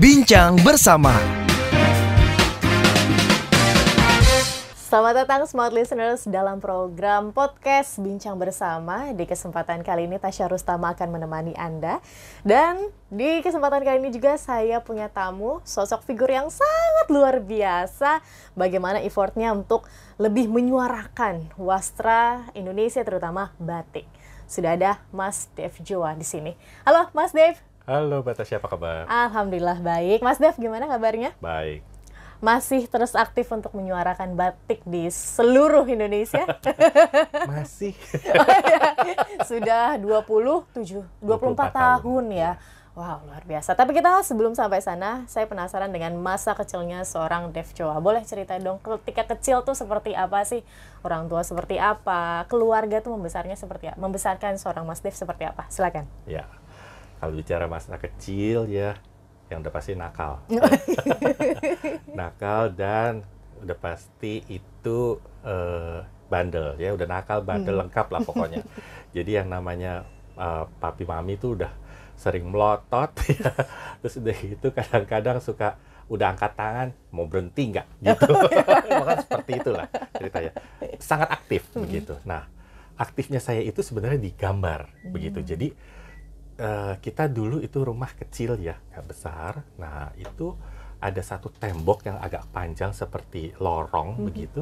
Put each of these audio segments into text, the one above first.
Bincang Bersama. Selamat datang smart listeners dalam program podcast Bincang Bersama. Di kesempatan kali ini Tasya Rustama akan menemani Anda. Dan di kesempatan kali ini juga saya punya tamu, sosok figur yang sangat luar biasa. Bagaimana effortnya untuk lebih menyuarakan wastra Indonesia, terutama batik. Sudah ada Mas Dev Joa di sini. Halo Mas Dev. Halo Mbak Tasya, apa kabar? Alhamdulillah baik. Mas Dev, gimana kabarnya? Baik. Masih terus aktif untuk menyuarakan batik di seluruh Indonesia? Masih. Sudah 24 tahun ya. Wow, luar biasa. Tapi kita sebelum sampai sana, saya penasaran dengan masa kecilnya seorang Dev Joa. Boleh cerita dong, ketika kecil tuh seperti apa sih? Orang tua seperti apa? Keluarga tuh membesarnya seperti apa? Membesarkan seorang Mas Dev seperti apa? Silakan. Ya, kalau bicara masa kecil ya, yang udah pasti nakal. Nakal dan udah pasti itu bandel ya, udah nakal, bandel lengkap lah pokoknya. Jadi yang namanya papi mami itu udah sering melotot ya. Terus udah gitu kadang-kadang suka udah angkat tangan, mau berhenti nggak gitu. Bahkan seperti itulah ceritanya. Sangat aktif begitu. Nah, aktifnya saya itu sebenarnya di gambar begitu. Jadi kita dulu itu rumah kecil ya, nggak besar. Nah, itu ada satu tembok yang agak panjang seperti lorong begitu.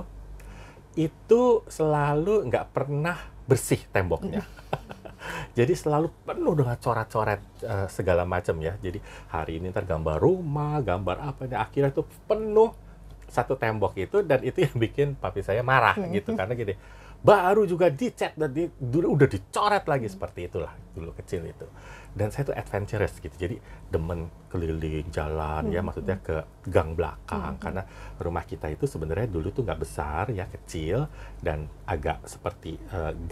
Itu selalu nggak pernah bersih temboknya. Jadi selalu penuh dengan coret-coret segala macam ya. Jadi hari ini ntar gambar rumah, gambar apa, dan akhirnya itu penuh satu tembok itu, dan itu yang bikin papi saya marah gitu. Karena gini, baru juga dicat dan udah dicoret lagi, seperti itulah dulu kecil itu. Dan saya tuh adventurous gitu, jadi demen keliling jalan ya, maksudnya ke gang belakang, karena rumah kita itu sebenarnya dulu tuh nggak besar ya, kecil dan agak seperti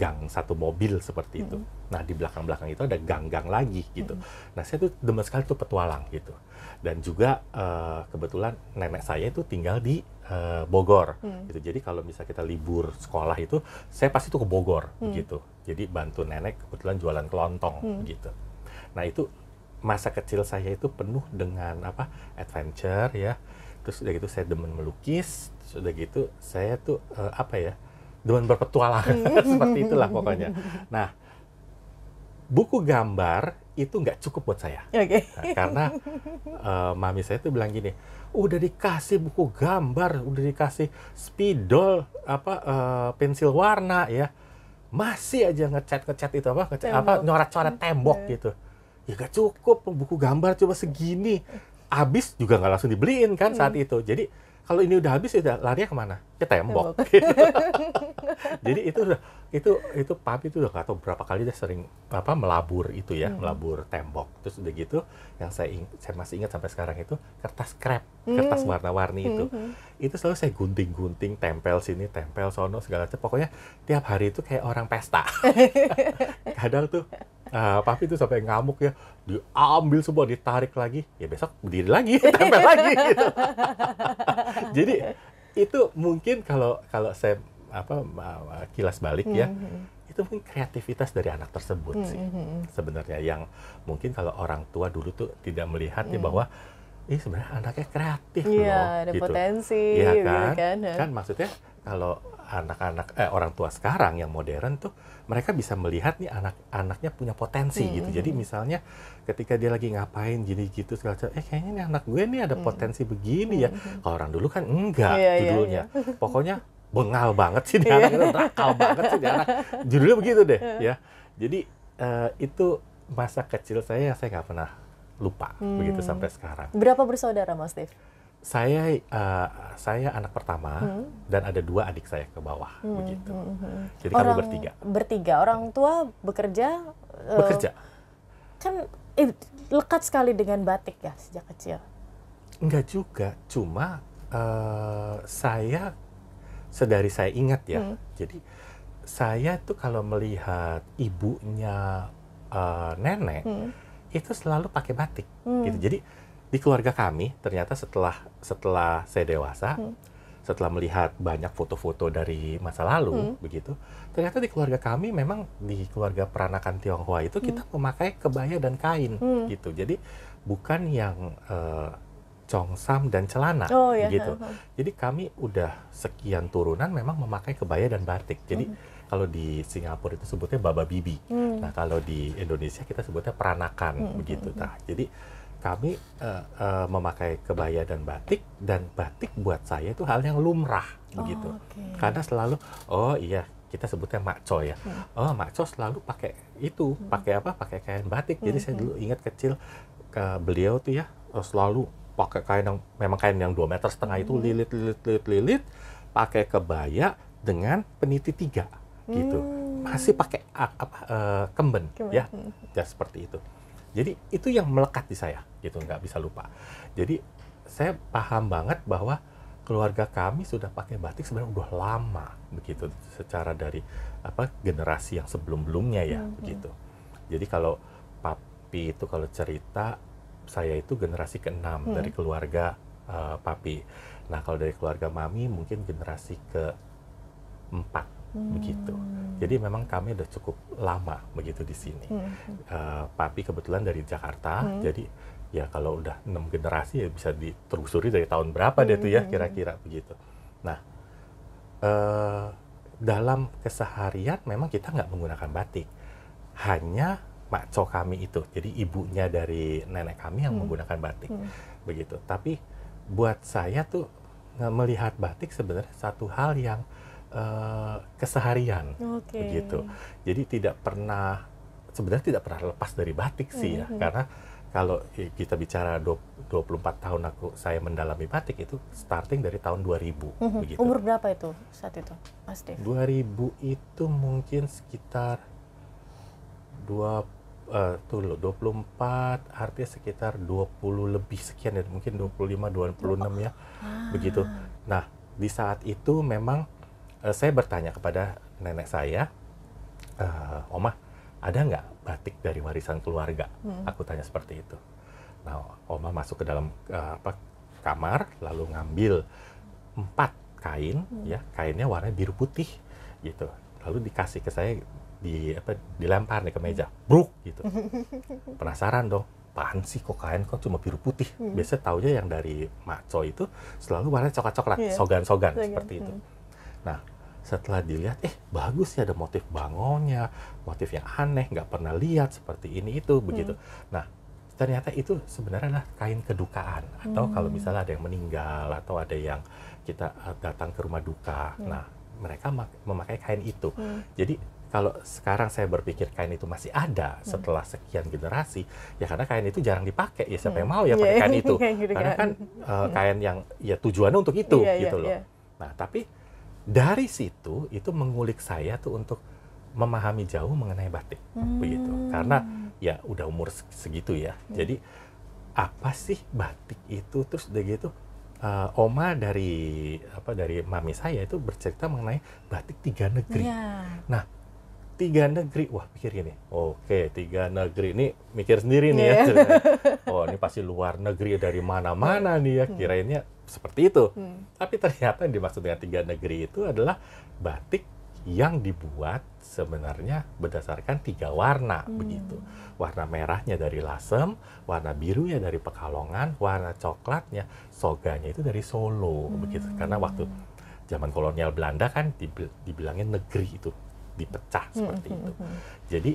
gang satu mobil seperti itu. Nah, di belakang-belakang itu ada gang-gang lagi gitu. Nah, saya tuh demen sekali tuh petualang gitu. Dan juga kebetulan nenek saya itu tinggal di Bogor gitu. Jadi kalau misalnya kita libur sekolah itu, saya pasti tuh ke Bogor gitu. Jadi bantu nenek kebetulan jualan kelontong gitu. Nah, itu masa kecil saya itu penuh dengan adventure ya. Terus udah gitu saya demen melukis. Terus udah gitu saya tuh demen berpetualang. Seperti itulah pokoknya. Nah, buku gambar itu nggak cukup buat saya. Oke. Nah, karena mami saya tuh bilang gini, udah dikasih buku gambar, udah dikasih spidol, pensil warna ya, masih aja ngecat itu nyoret-coret tembok gitu. Ya nggak cukup, buku gambar coba segini, habis juga nggak langsung dibeliin kan saat itu. Jadi kalau ini udah habis ya larinya kemana? Ke tembok. Jadi itu papi itu udah nggak tahu berapa kali dia sering melabur itu ya, melabur tembok. Terus udah gitu yang saya masih ingat sampai sekarang itu kertas krep, kertas warna-warni itu selalu saya gunting-gunting, tempel sini, tempel sono, segala macam. Pokoknya tiap hari itu kayak orang pesta. Kadang tuh papi itu sampai ngamuk ya, diambil semua, ditarik lagi, ya besok berdiri lagi, tempel lagi gitu. Jadi itu mungkin kalau saya kilas balik ya, itu mungkin kreativitas dari anak tersebut sih sebenarnya, yang mungkin kalau orang tua dulu tuh tidak melihat ya bahwa ini sebenarnya anaknya kreatif loh, ada gitu. potensi, Iya gitu kan? Kan maksudnya kalau orang tua sekarang yang modern tuh, mereka bisa melihat nih anak-anaknya punya potensi gitu. Jadi misalnya ketika dia lagi ngapain gini gitu segala macam, kayaknya nih anak gue nih ada potensi begini ya. Kalau orang dulu kan enggak judulnya. Pokoknya bengal banget sih dia anak, itu nakal banget sih dia anak. Judulnya begitu deh ya. Jadi itu masa kecil saya yang saya nggak pernah lupa begitu sampai sekarang. Berapa bersaudara Mas Dev? Saya anak pertama dan ada 2 adik saya ke bawah begitu. Jadi kami bertiga. Bertiga. Orang tua bekerja. Bekerja. Kan lekat sekali dengan batik ya sejak kecil. Enggak juga, cuma saya sedari saya ingat ya. Jadi saya tuh kalau melihat ibunya nenek itu selalu pakai batik gitu. Jadi di keluarga kami ternyata setelah saya dewasa, setelah melihat banyak foto-foto dari masa lalu begitu, ternyata di keluarga kami memang di keluarga peranakan Tionghoa itu kita memakai kebaya dan kain gitu. Jadi bukan yang congsam dan celana, Oh ya. gitu. Jadi kami udah sekian turunan memang memakai kebaya dan batik. Jadi kalau di Singapura itu sebutnya baba bibi. Nah kalau di Indonesia kita sebutnya peranakan, begitu. Nah jadi kami memakai kebaya dan batik buat saya itu hal yang lumrah, begitu. Karena selalu, oh iya, kita sebutnya makco ya. Oh, makco selalu pakai itu, pakai apa? Pakai kain batik. Jadi saya dulu ingat kecil ke beliau tuh ya, selalu pakai kain yang memang kain yang 2,5 meter itu lilit, pakai kebaya dengan peniti 3 gitu. Masih pakai kemben ya. Ya seperti itu. Jadi itu yang melekat di saya gitu, nggak bisa lupa. Jadi saya paham banget bahwa keluarga kami sudah pakai batik sebenarnya udah lama begitu, secara dari generasi yang sebelum-belumnya ya begitu. Jadi kalau papi itu kalau cerita, saya itu generasi ke-6 dari keluarga papi. Nah kalau dari keluarga mami mungkin generasi ke-4 begitu. Jadi memang kami udah cukup lama begitu di sini. Papi kebetulan dari Jakarta, jadi ya kalau udah 6 generasi ya bisa ditelusuri dari tahun berapa dia tuh ya kira-kira begitu. Nah dalam keseharian memang kita nggak menggunakan batik, hanya makco kami itu, jadi ibunya dari nenek kami yang menggunakan batik begitu. Tapi buat saya tuh melihat batik sebenarnya satu hal yang keseharian begitu. Jadi sebenarnya tidak pernah lepas dari batik sih ya, karena kalau kita bicara 24 tahun saya mendalami batik itu starting dari tahun 2000 begitu. Umur berapa itu saat itu, Mas Dev? 2000 itu mungkin sekitar 24 artinya sekitar 20 lebih sekian ya, mungkin 25 26 ya. Begitu. Nah, di saat itu memang saya bertanya kepada nenek saya, Oma, ada nggak batik dari warisan keluarga? Aku tanya seperti itu. Nah, Oma masuk ke dalam kamar, lalu ngambil 4 kain, ya, kainnya warna biru putih, gitu. Lalu dikasih ke saya, dilempar nih ke meja, bruk, gitu. Penasaran dong, apaan sih kok kain kok cuma biru putih? Biasanya taunya yang dari makco itu selalu warna coklat-coklat, sogan-sogan, seperti itu. Nah, setelah dilihat, bagus ya, ada motif bangonya, motif yang aneh, nggak pernah lihat seperti ini itu begitu. Nah, ternyata itu sebenarnya adalah kain kedukaan, atau kalau misalnya ada yang meninggal atau ada yang kita datang ke rumah duka, nah mereka memakai kain itu. Jadi kalau sekarang saya berpikir kain itu masih ada setelah sekian generasi, ya karena kain itu jarang dipakai, ya siapa yang mau ya pakai kain itu, karena kan kain yang ya tujuannya untuk itu gitu loh. Nah tapi dari situ itu mengulik saya tuh untuk memahami jauh mengenai batik begitu, karena ya udah umur segitu ya. Jadi apa sih batik itu? Terus udah gitu Oma dari mami saya itu bercerita mengenai batik 3 negeri. Nah 3 negeri, wah pikir gini, oke 3 negeri ini mikir sendiri nih ya. Oh ini pasti luar negeri dari mana-mana nih ya, kirainnya seperti itu. Tapi ternyata yang dimaksud dengan 3 negeri itu adalah batik yang dibuat sebenarnya berdasarkan 3 warna begitu. Warna merahnya dari Lasem, warna birunya dari Pekalongan, warna coklatnya, soganya itu dari Solo begitu. Karena waktu zaman kolonial Belanda kan dibilangin negeri itu, dipecah seperti itu. Jadi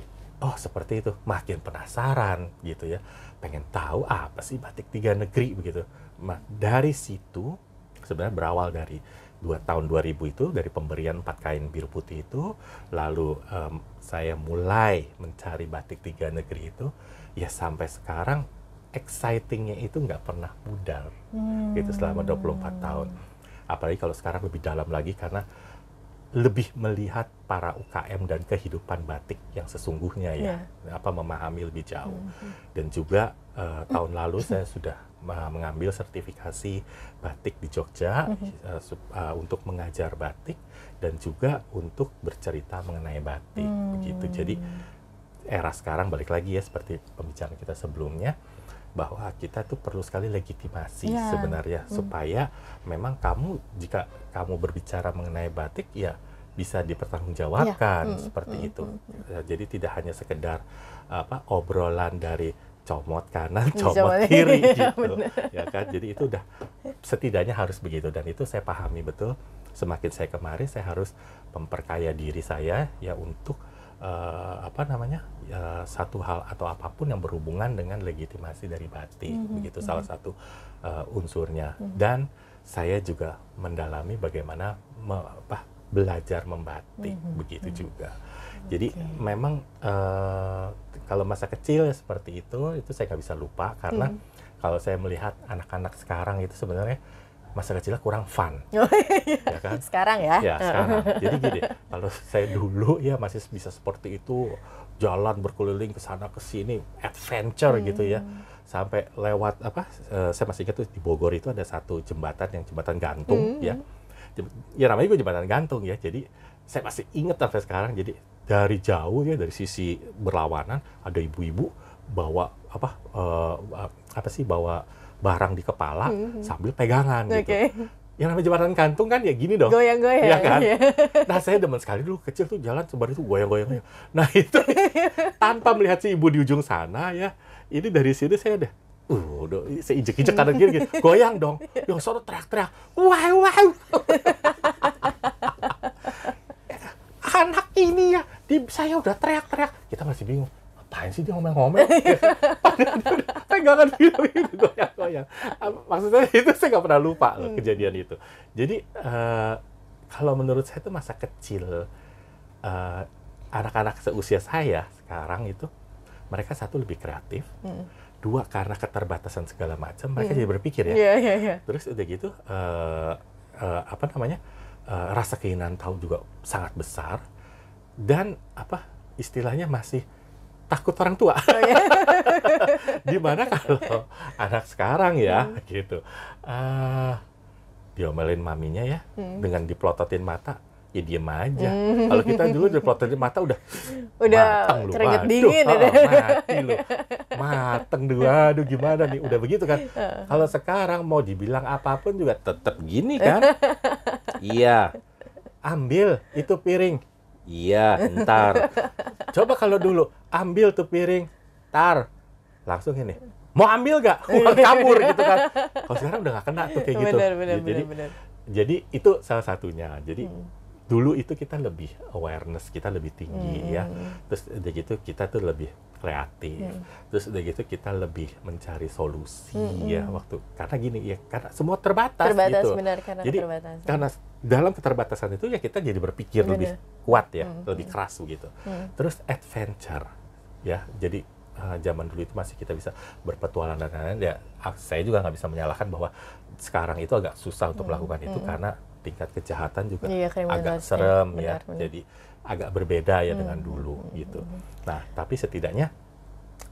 seperti itu, makin penasaran gitu ya, pengen tahu apa sih batik 3 negeri begitu. Nah, dari situ sebenarnya berawal dari tahun 2000 itu, dari pemberian 4 kain biru putih itu, lalu saya mulai mencari batik 3 negeri itu, ya sampai sekarang excitingnya itu nggak pernah pudar gitu selama 24 tahun. Apalagi kalau sekarang lebih dalam lagi karena lebih melihat para UKM dan kehidupan batik yang sesungguhnya ya, memahami lebih jauh. Dan juga tahun lalu saya sudah mengambil sertifikasi batik di Jogja untuk mengajar batik dan juga untuk bercerita mengenai batik begitu. Jadi era sekarang balik lagi ya seperti pembicaraan kita sebelumnya, bahwa kita tuh perlu sekali legitimasi sebenarnya supaya memang jika kamu berbicara mengenai batik ya bisa dipertanggungjawabkan seperti itu. Jadi tidak hanya sekedar obrolan dari comot kanan, comot Comot kiri iya, gitu. Ya kan? Jadi itu udah setidaknya harus begitu, dan itu saya pahami betul. Semakin saya kemari, saya harus memperkaya diri saya ya untuk satu hal atau apapun yang berhubungan dengan legitimasi dari batik. Begitu salah satu unsurnya. Dan saya juga mendalami bagaimana belajar membatik, begitu juga. Jadi memang kalau masa kecil seperti itu saya nggak bisa lupa, karena kalau saya melihat anak-anak sekarang itu sebenarnya masa kecilnya kurang fun, ya kan? Sekarang ya? Ya sekarang. Jadi gini, kalau saya dulu ya masih bisa seperti itu, jalan berkeliling ke sana ke sini, adventure gitu ya, sampai lewat saya masih ingat tuh di Bogor itu ada satu jembatan yang jembatan gantung ya namanya juga jembatan gantung ya. Jadi saya masih ingat sampai sekarang. Jadi dari jauh ya, dari sisi berlawanan ada ibu-ibu bawa bawa barang di kepala sambil pegangan gitu. Yang namanya jembatan gantung kan ya gini dong. Goyang-goyang. Ya kan? Nah, saya demen sekali dulu kecil tuh jalan sebar itu goyang-goyang. Nah, itu tanpa melihat si ibu di ujung sana ya. Ini dari sini saya udah saya injek-injek kanan kiri gitu. Goyang dong. Yang sono teriak-teriak. Wow. Anak ini ya, saya udah teriak-teriak. Kita masih bingung. Apaan sih dia ngomel-ngomel? Padahal dia udah pegangan gitu, goyang-goyang. Maksud saya itu saya nggak pernah lupa loh kejadian itu. Jadi kalau menurut saya itu masa kecil anak-anak seusia saya sekarang itu, mereka satu lebih kreatif, dua karena keterbatasan segala macam mereka jadi berpikir ya. Terus udah gitu rasa keinginan tahu juga sangat besar, dan istilahnya masih takut orang tua. Dimana kalau anak sekarang ya gitu diomelin maminya ya dengan diplototin mata ya diem aja. Kalau kita dulu diplototin mata udah mateng lu, keringet dingin mati lu, mateng dua, aduh gimana nih, udah begitu kan. Kalau sekarang mau dibilang apapun juga tetap gini kan. Iya, ambil itu piring. Iya, ntar. Coba kalau dulu, ambil tuh piring, tar. Langsung ini, mau ambil gak? Kabur gitu kan. Kalau sekarang udah gak kena tuh kayak gitu. Benar. Jadi itu salah satunya. Jadi dulu itu kita lebih awareness, kita lebih tinggi ya. Terus udah gitu kita tuh lebih kreatif. Terus udah gitu kita lebih mencari solusi ya waktu. Karena gini ya, karena semua terbatas gitu. Benar, karena jadi keterbatasan. karena dalam keterbatasan itu ya kita jadi berpikir lebih kuat ya, lebih keras begitu. Terus adventure ya. Jadi zaman dulu itu masih kita bisa berpetualang dan lain-lain ya. Saya juga nggak bisa menyalahkan bahwa sekarang itu agak susah untuk melakukan itu karena tingkat kejahatan juga agak serem ya. Jadi agak berbeda ya dengan dulu gitu. Nah, tapi setidaknya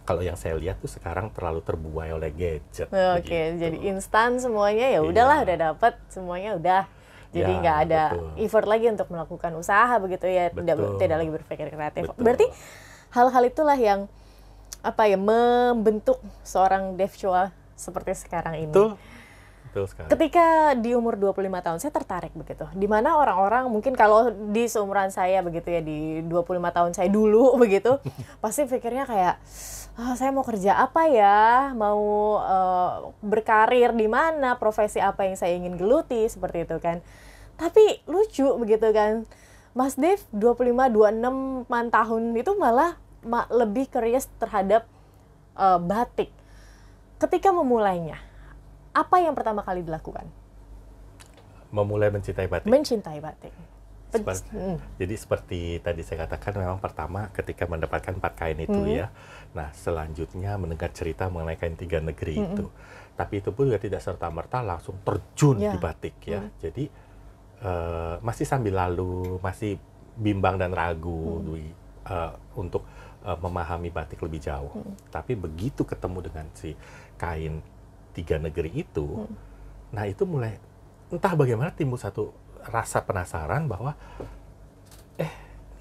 kalau yang saya lihat tuh sekarang terlalu terbuai oleh gadget. Oke, jadi instan semuanya ya udahlah, udah dapat semuanya udah. Jadi nggak ada effort lagi untuk melakukan usaha begitu ya, tidak lagi berpikir kreatif. Berarti hal-hal itulah yang membentuk seorang Dev Chua seperti sekarang ini. Betul sekali. Ketika di umur 25 tahun saya tertarik begitu. Dimana orang-orang mungkin kalau di seumuran saya begitu ya, di 25 tahun saya dulu begitu, pasti pikirnya kayak saya mau kerja apa ya, mau berkarir di mana, profesi apa yang saya ingin geluti, seperti itu kan. Tapi lucu begitu kan, Mas Dev 25-26 tahun itu malah lebih curious terhadap batik. Ketika memulainya, apa yang pertama kali dilakukan? Memulai mencintai batik. Mencintai batik. Jadi seperti tadi saya katakan, memang pertama ketika mendapatkan 4 kain itu ya. Nah, selanjutnya mendengar cerita mengenai kain 3 negeri itu. Tapi itu pun juga tidak serta-merta langsung terjun di batik ya. Jadi masih sambil lalu, masih bimbang dan ragu untuk memahami batik lebih jauh. Tapi begitu ketemu dengan si kain 3 negeri itu, nah itu mulai entah bagaimana timbul satu rasa penasaran bahwa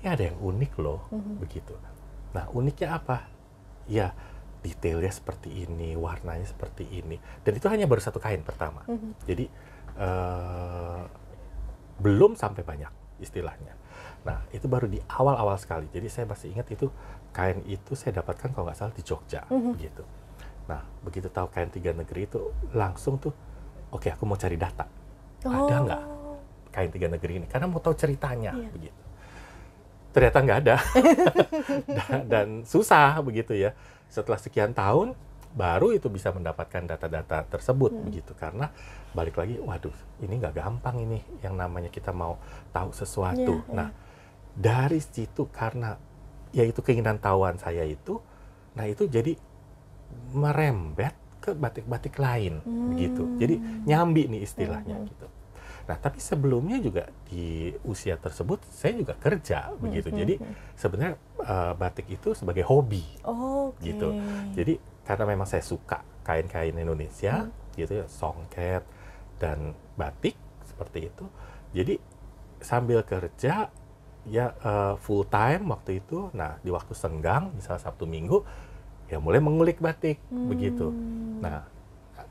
ini ada yang unik loh, begitu. Nah, uniknya apa? Ya, detailnya seperti ini, warnanya seperti ini. Dan itu hanya baru 1 kain pertama. Jadi belum sampai banyak istilahnya. Nah, itu baru di awal-awal sekali. Jadi saya masih ingat itu kain itu saya dapatkan kalau nggak salah di Jogja, begitu. Nah, begitu tahu kain tiga negeri itu langsung tuh, oke, aku mau cari data. Ada nggak kain tiga negeri ini? Karena mau tahu ceritanya, begitu. Ternyata nggak ada. Dan susah begitu ya. Setelah sekian tahun, baru itu bisa mendapatkan data-data tersebut, begitu. Karena balik lagi, waduh, ini nggak gampang ini yang namanya kita mau tahu sesuatu. Nah, dari situ karena yaitu keinginan tahuan saya itu, nah itu jadi merembet ke batik-batik lain, begitu. Jadi nyambi nih istilahnya gitu. Nah, tapi sebelumnya juga di usia tersebut saya juga kerja, begitu. Jadi sebenarnya batik itu sebagai hobi, gitu. Jadi karena memang saya suka kain-kain Indonesia, gitu ya, songket dan batik seperti itu. Jadi sambil kerja ya full time waktu itu. Nah, di waktu senggang, misalnya Sabtu Minggu, ya mulai mengulik batik, begitu. Nah,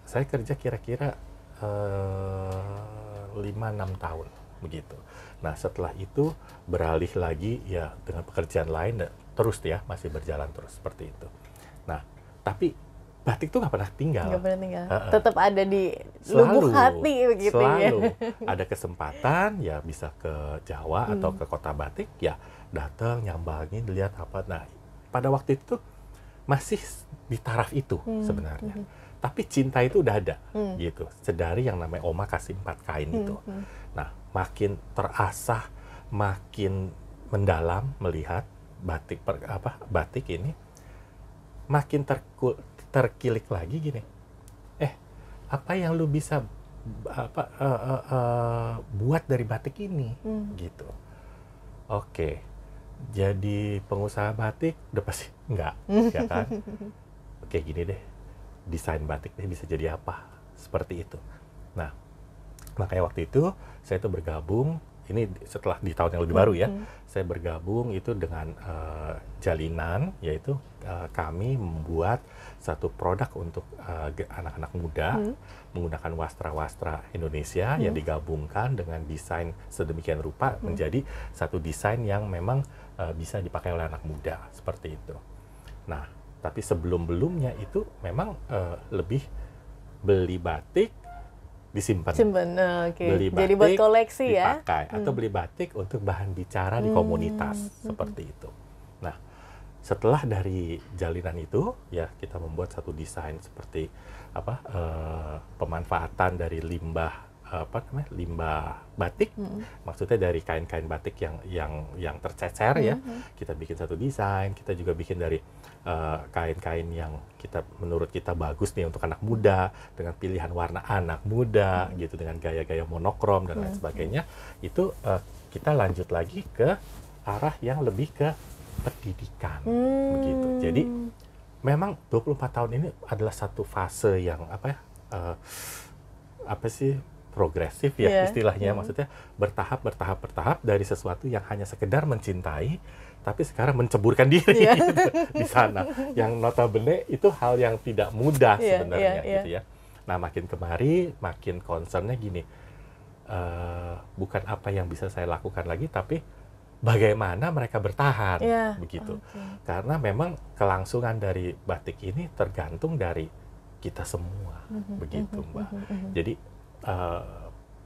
saya kerja kira-kira 5-6 tahun, begitu. Nah, setelah itu beralih lagi ya dengan pekerjaan lain, terus ya masih berjalan terus seperti itu. Nah, tapi batik tuh nggak pernah tinggal. Nggak pernah tinggal. Tetap ada di lubuk hati begitu selalu. Ada kesempatan ya bisa ke Jawa atau ke kota batik ya datang nyambangin lihat apa. Nah, pada waktu itu masih di taraf itu sebenarnya. Tapi cinta itu udah ada gitu. Sedari yang namanya Oma kasih 4 kain itu. Nah, makin terasah, makin mendalam melihat batik batik ini makin terkilik lagi gini. Apa yang lu bisa buat dari batik ini gitu. Oke. Jadi pengusaha batik udah pasti enggak, ya kan? Oke, gini deh. Desain batik deh bisa jadi apa? Seperti itu. Nah, makanya waktu itu saya tuh bergabung, ini setelah di tahun yang lebih baru ya, saya bergabung itu dengan Jalinan, yaitu kami membuat satu produk untuk anak-anak muda menggunakan wastra-wastra Indonesia yang digabungkan dengan desain sedemikian rupa menjadi satu desain yang memang bisa dipakai oleh anak muda, seperti itu. Nah, tapi sebelum-belumnya itu memang lebih beli batik disimpan, beli batik jadi buat koleksi dipakai, atau beli batik untuk bahan bicara di komunitas, seperti itu. Nah, setelah dari Jalinan itu ya kita membuat satu desain seperti pemanfaatan dari limbah limbah batik, maksudnya dari kain-kain batik yang tercecer ya, kita bikin satu desain. Kita juga bikin dari kain-kain yang menurut kita bagus nih untuk anak muda, dengan pilihan warna anak muda gitu, dengan gaya-gaya monokrom dan lain sebagainya. Itu kita lanjut lagi ke arah yang lebih ke pendidikan, begitu. Jadi memang 24 tahun ini adalah satu fase yang progresif ya istilahnya, maksudnya bertahap dari sesuatu yang hanya sekedar mencintai, tapi sekarang menceburkan diri gitu, di sana. Yang notabene itu hal yang tidak mudah sebenarnya gitu ya. Nah, makin kemari makin concernnya gini, bukan apa yang bisa saya lakukan lagi, tapi bagaimana mereka bertahan begitu. Karena memang kelangsungan dari batik ini tergantung dari kita semua, begitu Mbak. Jadi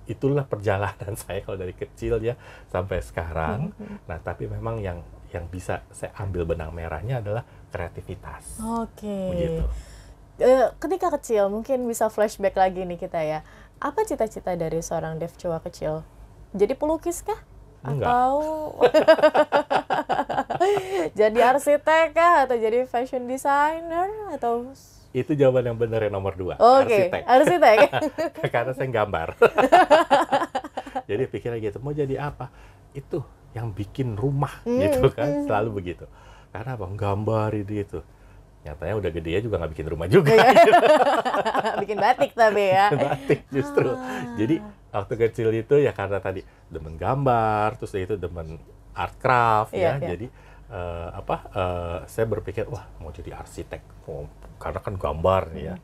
itulah perjalanan saya kalau dari kecil ya sampai sekarang. Nah, tapi memang yang bisa saya ambil benang merahnya adalah kreativitas. Begitu. Ketika kecil mungkin bisa flashback lagi nih kita ya. Apa cita-cita dari seorang Dev Chua kecil? Jadi pelukis kah? Enggak. Atau jadi arsitek kah? Atau jadi fashion designer? Atau itu jawaban yang benar yang nomor 2, arsitek. Karena saya gambar. Jadi pikirnya gitu, mau jadi apa? Itu yang bikin rumah gitu kan, selalu begitu. Karena gambar itu. Nyatanya udah gede juga nggak bikin rumah juga. Bikin batik tapi ya. Batik justru. Jadi waktu kecil itu ya karena tadi demen gambar, terus itu demen art craft ya. Jadi saya berpikir wah mau jadi arsitek, karena kan gambar ya.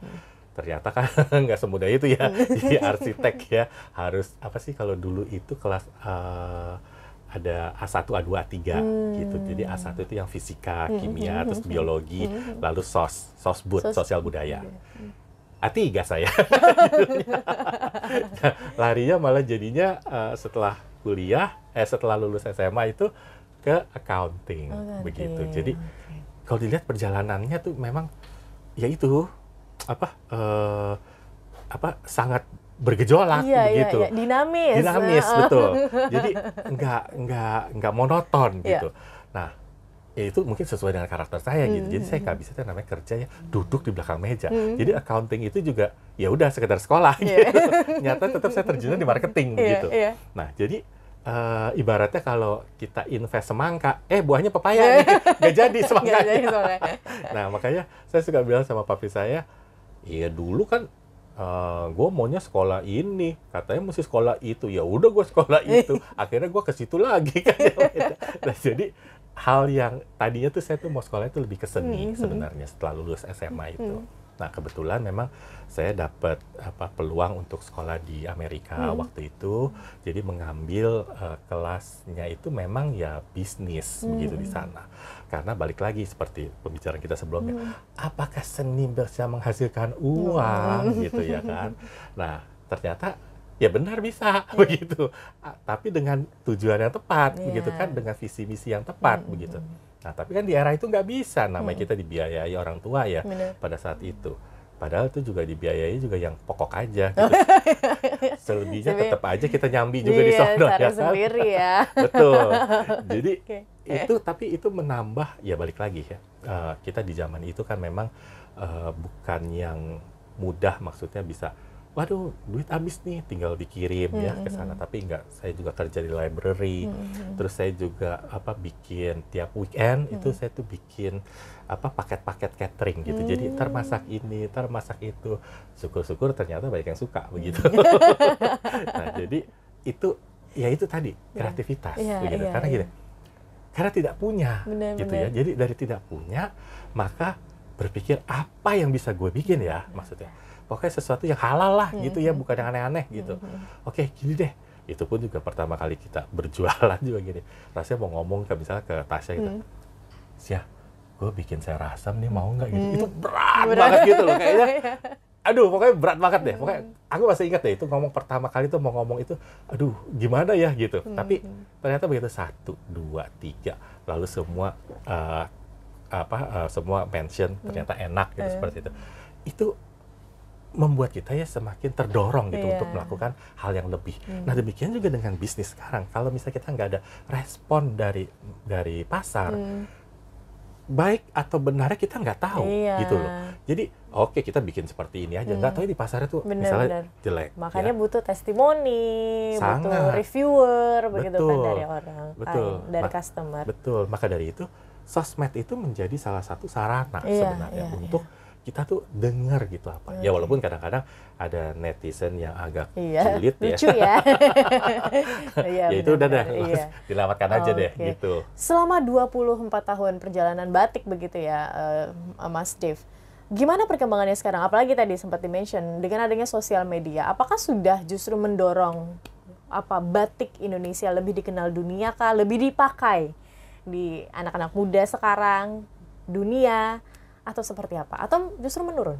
Ternyata kan nggak semudah itu ya jadi arsitek ya. Harus kalau dulu itu kelas ada A1, A2, A3 gitu. Jadi A1 itu yang fisika, kimia, terus biologi, lalu sosial budaya. A3 saya. Larinya malah jadinya setelah kuliah, setelah lulus SMA itu ke accounting, begitu. Jadi kalau dilihat perjalanannya tuh memang ya itu sangat bergejolak begitu. Iya. Dinamis, betul. Jadi nggak monoton gitu. Nah, ya itu mungkin sesuai dengan karakter saya gitu. Jadi saya nggak bisa tuh namanya kerja ya duduk di belakang meja. Jadi accounting itu juga ya udah sekedar sekolah gitu. Nyata tetap saya terjun di marketing gitu. Nah, jadi ibaratnya kalau kita invest semangka, buahnya pepaya nih, nggak jadi semangkanya. Nah, makanya saya suka bilang sama papi saya, iya dulu kan gue maunya sekolah ini, katanya mesti sekolah itu, ya udah gue sekolah itu, akhirnya gue ke situ lagi kan. Nah, jadi hal yang tadinya tuh saya tuh mau sekolah itu lebih ke seni sebenarnya setelah lulus SMA itu. Nah, kebetulan memang saya dapat peluang untuk sekolah di Amerika waktu itu, jadi mengambil kelasnya itu memang ya bisnis begitu di sana. Karena balik lagi seperti pembicaraan kita sebelumnya, apakah seni bisa menghasilkan uang gitu ya kan? Nah, ternyata ya benar bisa begitu, tapi dengan tujuan yang tepat begitu kan, dengan visi misi yang tepat begitu. Nah, tapi kan di era itu nggak bisa, namanya kita dibiayai orang tua ya pada saat itu. Padahal itu juga dibiayai juga yang pokok aja gitu. Selebihnya tetap aja kita nyambi juga di sono ya kan. Sendiri ya. Betul. Jadi tapi itu menambah, ya balik lagi ya. Kita di zaman itu kan memang bukan yang mudah, maksudnya bisa waduh, duit habis nih, tinggal dikirim ya ke sana. Tapi enggak, saya juga kerja di library. Terus saya juga bikin tiap weekend itu saya tuh bikin paket-paket catering gitu. Jadi ntar masak ini, ntar masak itu. Syukur-syukur ternyata banyak yang suka begitu. Nah, jadi itu tadi kreativitas begitu. Karena gini, karena tidak punya gitu ya. Jadi dari tidak punya, maka berpikir apa yang bisa gue bikin ya maksudnya. Pokoknya sesuatu yang halal lah gitu ya, bukan yang aneh-aneh gitu. Oke, gini deh. Itu pun juga pertama kali kita berjualan juga gini. Rasanya mau ngomong misalnya ke Tasya gitu. Sia, gue bikin sayur asam nih, mau nggak gitu. Itu berat banget gitu loh kayaknya. Aduh, pokoknya berat banget deh. Pokoknya aku masih ingat deh itu ngomong pertama kali tuh mau ngomong itu. Aduh, gimana ya gitu. Tapi ternyata begitu 1, 2, 3. Lalu semua semua mention ternyata enak gitu seperti itu. Itu membuat kita ya semakin terdorong gitu untuk melakukan hal yang lebih. Nah, demikian juga dengan bisnis sekarang. Kalau misalnya kita nggak ada respon dari pasar, baik atau benarnya kita nggak tahu gitu loh. Jadi oke, kita bikin seperti ini aja, nggak tahu di pasarnya tuh misalnya jelek. Makanya butuh testimoni, butuh reviewer begitu kan dari orang, dari customer. Betul. Maka dari itu sosmed itu menjadi salah satu sarana sebenarnya untuk kita tuh dengar gitu apa. Ya walaupun kadang-kadang ada netizen yang agak sulit ya. Lucu ya. Ya itu udah dilamatkan aja deh gitu. Selama 24 tahun perjalanan batik begitu ya, Mas Dave. Gimana perkembangannya sekarang? Apalagi tadi sempat di-mention dengan adanya sosial media. Apakah sudah justru mendorong batik Indonesia lebih dikenal dunia kah? Lebih dipakai di anak-anak muda sekarang, dunia, atau seperti apa? Atau justru menurun?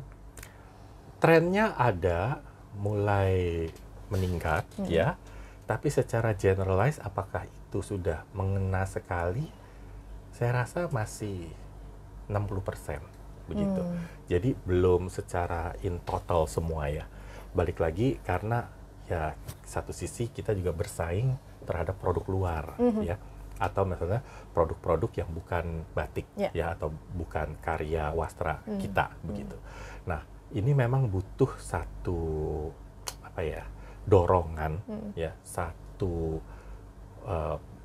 Trennya ada, mulai meningkat ya. Tapi secara generalize apakah itu sudah mengena sekali? Saya rasa masih 60% begitu. Jadi belum secara in total semua ya. Balik lagi karena ya satu sisi kita juga bersaing terhadap produk luar ya. Atau misalnya produk-produk yang bukan batik ya, atau bukan karya wastra kita begitu. Nah, ini memang butuh satu dorongan ya, satu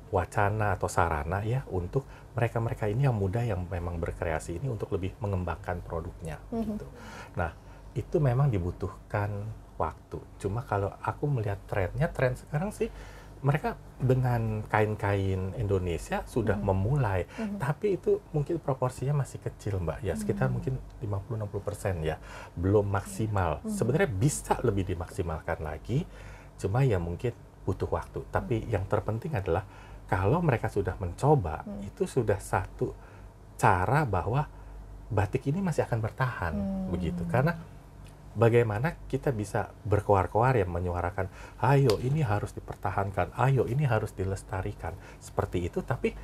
wacana atau sarana ya untuk mereka-mereka ini yang muda yang memang berkreasi ini untuk lebih mengembangkan produknya gitu. Nah, itu memang dibutuhkan waktu. Cuma kalau aku melihat tren sekarang sih mereka dengan kain-kain Indonesia sudah memulai, tapi itu mungkin proporsinya masih kecil, Mbak. Ya, sekitar mungkin 50-60% ya, belum maksimal. Sebenarnya bisa lebih dimaksimalkan lagi, cuma ya mungkin butuh waktu. Tapi yang terpenting adalah kalau mereka sudah mencoba, itu sudah satu cara bahwa batik ini masih akan bertahan, begitu. Karena bagaimana kita bisa berkoar-koar ya, menyuarakan, ayo ini harus dipertahankan, ayo ini harus dilestarikan, seperti itu. Tapi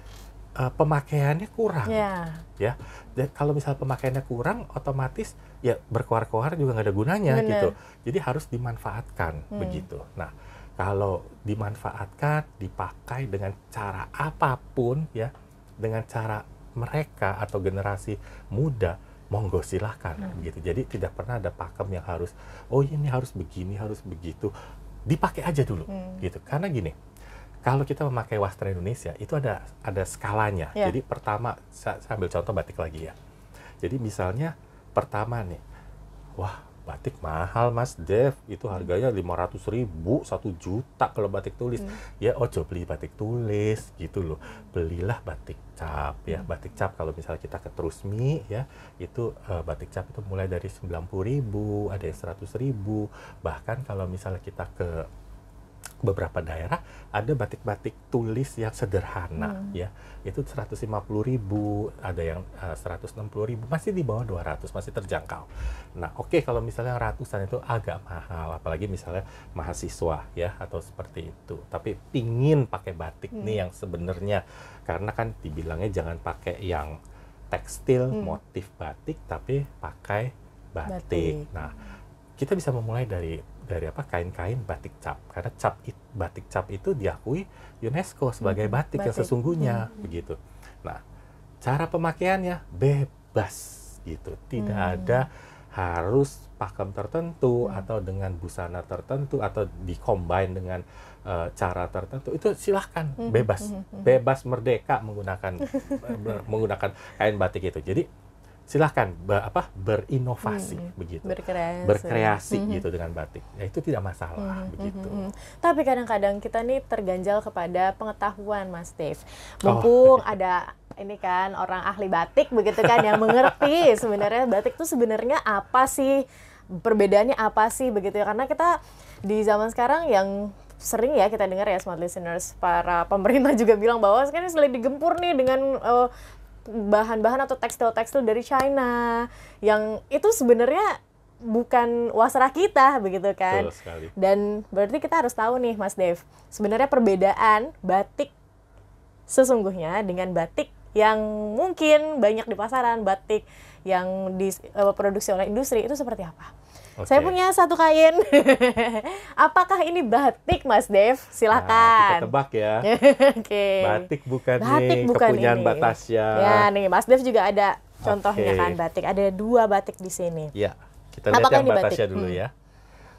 pemakaiannya kurang, ya. Dan kalau misal pemakaiannya kurang, otomatis ya berkoar-koar juga nggak ada gunanya. Bener. Gitu. Jadi harus dimanfaatkan, begitu. Nah, kalau dimanfaatkan, dipakai dengan cara apapun, ya, dengan cara mereka atau generasi muda, monggo silahkan, gitu. Jadi tidak pernah ada pakem yang harus, oh ini harus begini, harus begitu. Dipakai aja dulu, gitu. Karena gini, kalau kita memakai wastra Indonesia, itu ada skalanya. Jadi pertama, saya ambil contoh batik lagi ya. Jadi misalnya pertama nih, wah batik mahal Mas Dev, itu harganya 500.000, 1 juta kalau batik tulis. Ya ojo beli batik tulis gitu loh. Belilah batik cap ya. Batik cap kalau misalnya kita ke Trusmi ya, itu batik cap itu mulai dari 90.000, ada yang 100.000. Bahkan kalau misalnya kita ke beberapa daerah ada batik-batik tulis yang sederhana ya, itu 150.000, ada yang 160.000, masih di bawah 200, masih terjangkau. Nah oke, kalau misalnya ratusan itu agak mahal, apalagi misalnya mahasiswa ya atau seperti itu, tapi pingin pakai batik nih yang sebenarnya, karena kan dibilangnya jangan pakai yang tekstil motif batik, tapi pakai batik. Nah kita bisa memulai dari apa, kain-kain batik cap, karena batik cap itu diakui UNESCO sebagai batik yang sesungguhnya, begitu. Nah, cara pemakaiannya bebas gitu, tidak ada harus pakem tertentu atau dengan busana tertentu atau dikombin dengan cara tertentu, itu silahkan, bebas merdeka menggunakan kain batik itu. Jadi silahkan berinovasi, begitu, berkreasi gitu dengan batik, ya itu tidak masalah, begitu. Tapi kadang-kadang kita nih terganjal kepada pengetahuan Mas Dev, mumpung ada ini kan orang ahli batik begitu kan, yang mengerti sebenarnya batik itu sebenarnya apa sih, perbedaannya apa sih begitu ya, karena kita di zaman sekarang yang sering ya kita dengar ya smart listeners, para pemerintah juga bilang bahwa sekarang selain digempur nih dengan bahan-bahan atau tekstil-tekstil dari China yang itu sebenarnya bukan wasra kita begitu kan. Betul sekali. Dan berarti kita harus tahu nih Mas Dev, sebenarnya perbedaan batik sesungguhnya dengan batik yang mungkin banyak di pasaran, batik yang diproduksi oleh industri itu seperti apa? Saya punya satu kain. Apakah ini batik, Mas Dev? Silakan. Nah, kita tebak ya. Batik bukan kepunyaan ini. Mbak Tasya. Ya, nih Mas Dev juga ada contohnya kan batik. Ada 2 batik di sini. Ya, kita lihat yang Mbak Tasya dulu ya.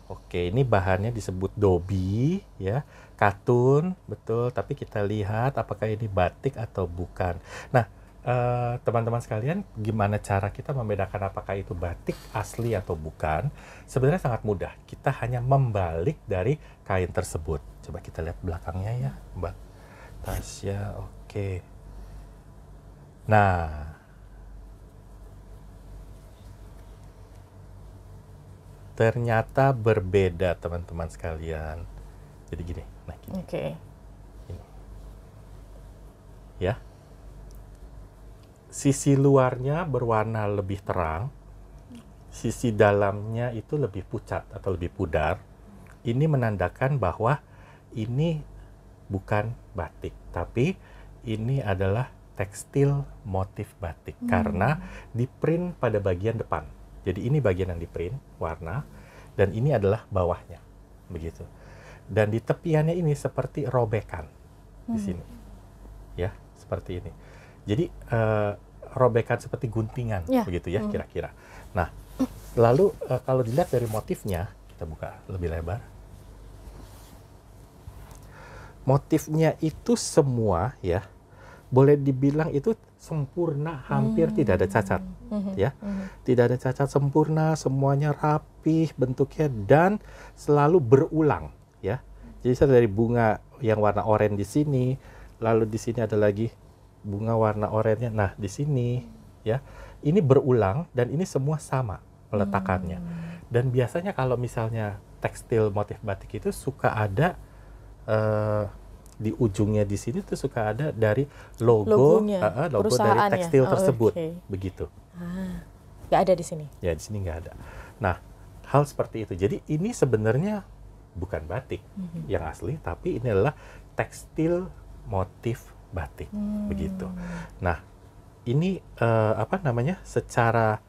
Oke, ini bahannya disebut dobi ya, katun, betul. Tapi kita lihat apakah ini batik atau bukan. Nah, teman-teman sekalian, gimana cara kita membedakan apakah itu batik asli atau bukan? Sebenarnya sangat mudah. Kita hanya membalik dari kain tersebut. Coba kita lihat belakangnya ya, Mbak Tasya. Oke. Nah, ternyata berbeda teman-teman sekalian. Jadi gini, nah gini. Ini. Ya. Sisi luarnya berwarna lebih terang, sisi dalamnya itu lebih pucat atau lebih pudar. Ini menandakan bahwa ini bukan batik, tapi ini adalah tekstil motif batik karena diprint pada bagian depan. Jadi ini bagian yang diprint warna, dan ini adalah bawahnya, begitu. Dan di tepiannya ini seperti robekan di sini, ya seperti ini. Jadi robekan seperti guntingan, begitu ya kira-kira. Nah, lalu kalau dilihat dari motifnya, kita buka lebih lebar. Motifnya itu semua ya, boleh dibilang itu sempurna, hampir tidak ada cacat, ya, tidak ada cacat, sempurna, semuanya rapih bentuknya dan selalu berulang, ya. Jadi dari bunga yang warna oranye di sini, lalu di sini ada lagi bunga warna oranye. Nah, di sini ya, ini berulang dan ini semua sama peletakannya. Dan biasanya kalau misalnya tekstil motif batik itu suka ada di ujungnya di sini tuh suka ada dari logo Logonya, logo dari perusahaannya. tekstil tersebut, Oke. begitu. Nggak ada di sini. Ya di sini nggak ada. Nah, hal seperti itu. Jadi ini sebenarnya bukan batik yang asli, tapi ini adalah tekstil motif batik, begitu. Nah, ini secara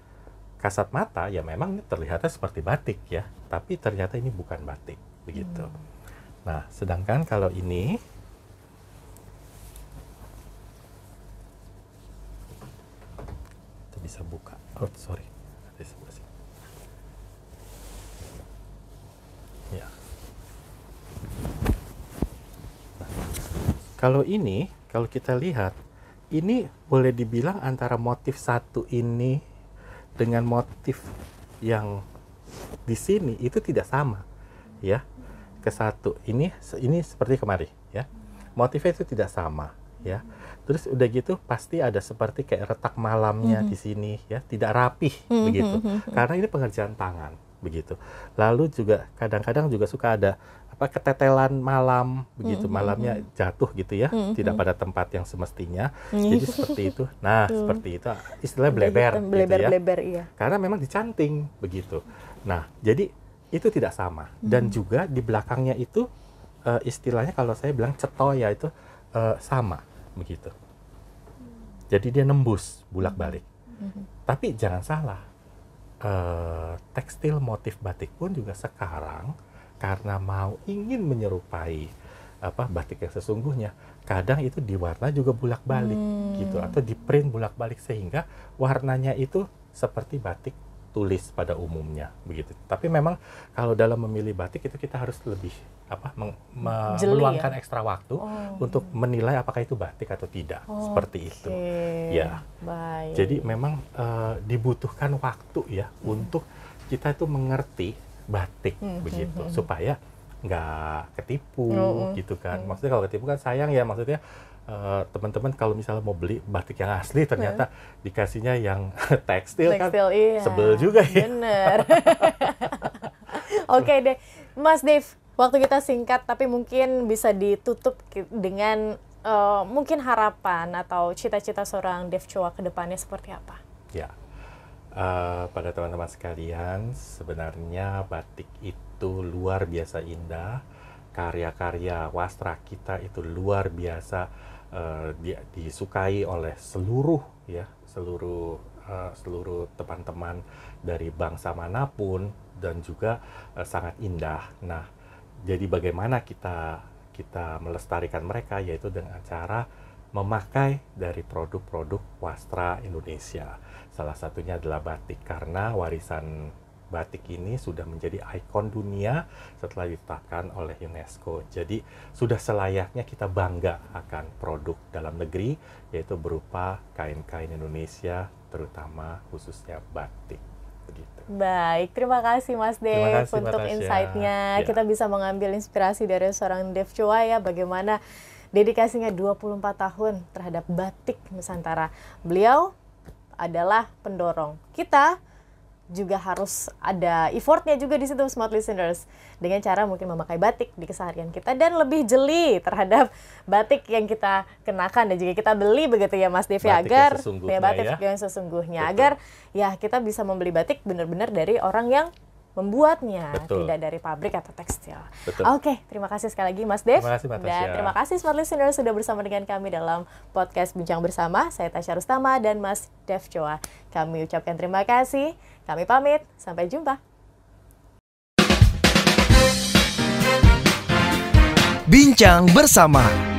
kasat mata ya memang ini terlihatnya seperti batik ya, tapi ternyata ini bukan batik, begitu. Nah, sedangkan kalau ini kita bisa buka. Oh, sorry. Ada sebelah sini. Ya. Nah, kalau ini, kalau kita lihat, ini boleh dibilang antara motif satu ini dengan motif yang di sini itu tidak sama, ya. Ke satu ini seperti kemarin, ya. Motifnya itu tidak sama, ya. Terus udah gitu pasti ada seperti kayak retak malamnya di sini, ya, tidak rapih begitu. Karena ini pengerjaan tangan, begitu. Lalu juga kadang-kadang juga suka ada ketetelan malam begitu, malamnya jatuh gitu ya, tidak pada tempat yang semestinya. Jadi seperti itu. Nah, seperti itu istilahnya bleber gitu ya. Bleber, iya. Karena memang dicanting begitu. Nah, jadi itu tidak sama. Dan juga di belakangnya itu istilahnya kalau saya bilang cetoya itu sama begitu. Jadi dia nembus bolak-balik. Tapi jangan salah, tekstil motif batik pun juga sekarang karena ingin menyerupai batik yang sesungguhnya, kadang itu diwarna juga bolak-balik gitu, atau di print bolak-balik sehingga warnanya itu seperti batik tulis pada umumnya begitu. Tapi memang kalau dalam memilih batik itu kita harus lebih meluangkan ekstra waktu untuk menilai apakah itu batik atau tidak, seperti itu. Ya. Baik. Jadi memang dibutuhkan waktu ya untuk kita itu mengerti batik begitu, supaya nggak ketipu gitu kan. Maksudnya kalau ketipu kan sayang ya, maksudnya teman-teman kalau misalnya mau beli batik yang asli ternyata dikasihnya yang tekstil kan, iya. sebel juga ya. Bener. Oke deh, Mas Dave, waktu kita singkat tapi mungkin bisa ditutup dengan mungkin harapan atau cita-cita seorang Dev Choa ke depannya seperti apa? Ya. Pada teman-teman sekalian, sebenarnya batik itu luar biasa indah, karya-karya wastra kita itu luar biasa disukai oleh seluruh teman-teman dari bangsa manapun, dan juga sangat indah. Nah, jadi bagaimana kita melestarikan mereka, yaitu dengan cara memakai dari produk-produk wastra Indonesia. Salah satunya adalah batik, karena warisan batik ini sudah menjadi ikon dunia setelah ditetapkan oleh UNESCO. Jadi sudah selayaknya kita bangga akan produk dalam negeri, yaitu berupa kain-kain Indonesia, terutama khususnya batik. Begitu. Baik, terima kasih Mas Dev untuk insight-nya. Ya. Kita bisa mengambil inspirasi dari seorang Dev Choa ya, bagaimana dedikasinya 24 tahun terhadap batik Nusantara. Beliau adalah pendorong. Kita juga harus ada effortnya juga di situ, smart listeners, dengan cara mungkin memakai batik di keseharian kita dan lebih jeli terhadap batik yang kita kenakan dan juga kita beli begitu ya Mas Dev, agar batik yang sesungguhnya. Betul. Agar ya kita bisa membeli batik benar-benar dari orang yang membuatnya, betul, tidak dari pabrik atau tekstil. Oke, terima kasih sekali lagi Mas Dev. Terima kasih, Mbak Tasya. Dan terima kasih smart listeners sudah bersama dengan kami dalam podcast Bincang Bersama. Saya Tasya Rustama dan Mas Dev Choa. Kami ucapkan terima kasih. Kami pamit, sampai jumpa. Bincang Bersama.